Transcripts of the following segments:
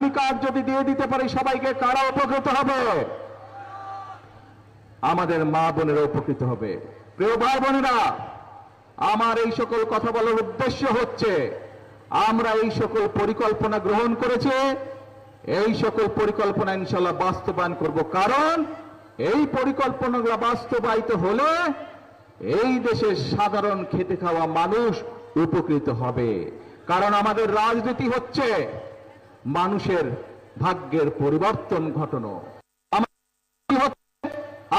Card যদি দিয়ে দিতে পারি সবাইকে, কারা উপকৃত হবে? আমাদের মা বোনেরা উপকৃত হবে। প্রিয় ভাই বোনেরা, আমার এই সকল কথা বলার উদ্দেশ্য হচ্ছে আমরা এই সকল পরিকল্পনা গ্রহণ করেছি, এই সকল পরিকল্পনা ইনশাআল্লাহ বাস্তবায়ন করব। কারণ এই পরিকল্পনাগুলো বাস্তবায়িত হলে এই দেশের সাধারণ খেটে খাওয়া মানুষ উপকৃত হবে। কারণ আমাদের রাজনীতি হচ্ছে মানুষের ভাগ্যের পরিবর্তন ঘটানো।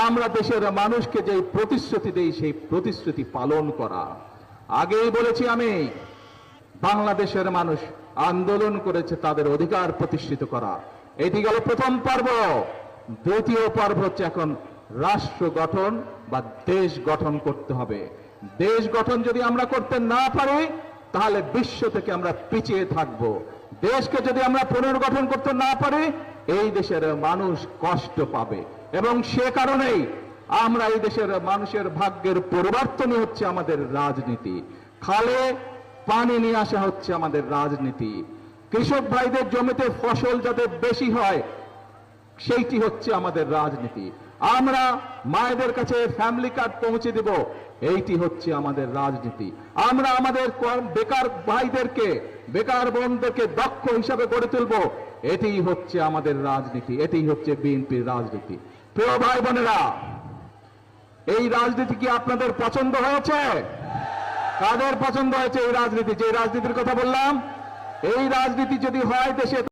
আমরা দেশের মানুষকে যে প্রতিশ্রুতি দেই সেই প্রতিশ্রুতি পালন করা। আগেই বলেছি আমি, বাংলাদেশের মানুষ আন্দোলন করেছে তাদের অধিকার প্রতিষ্ঠিত করা। এটি গেল প্রথম পর্ব। দ্বিতীয় পর্ব হচ্ছে এখন রাষ্ট্র গঠন বা দেশ গঠন করতে হবে। দেশ গঠন যদি আমরা করতে না পারি তাহলে বিশ্ব থেকে আমরা পিছিয়ে থাকব। দেশকে যদি আমরা পুনর্গঠন করতে না পারি এই দেশের মানুষ কষ্ট পাবে, এবং সে কারণেই আমরা এই দেশের মানুষের ভাগ্যের পরিবর্তনই হচ্ছে আমাদের রাজনীতি। খালে পানি নিয়ে আসা হচ্ছে আমাদের রাজনীতি। কৃষক ভাইদের জমিতে ফসল যাতে বেশি হয় সেইটি হচ্ছে আমাদের রাজনীতি। আমরা মায়েদের কাছে ফ্যামিলি কার্ড পৌঁছে দেব, এইটি হচ্ছে আমাদের রাজনীতি। আমরা আমাদের বেকার ভাইদেরকে, বেকার বোনদেরকে দক্ষ হিসাবে গড়ে তুলব, এটিই হচ্ছে আমাদের রাজনীতি, এটিই হচ্ছে বিএনপির রাজনীতি। প্রিয় ভাই বোনেরা, এই রাজনীতি কি আপনাদের পছন্দ হয়েছে? কাদের পছন্দ হয়েছে এই রাজনীতি? যে রাজনীতির কথা বললাম, এই রাজনীতি যদি হয় দেশে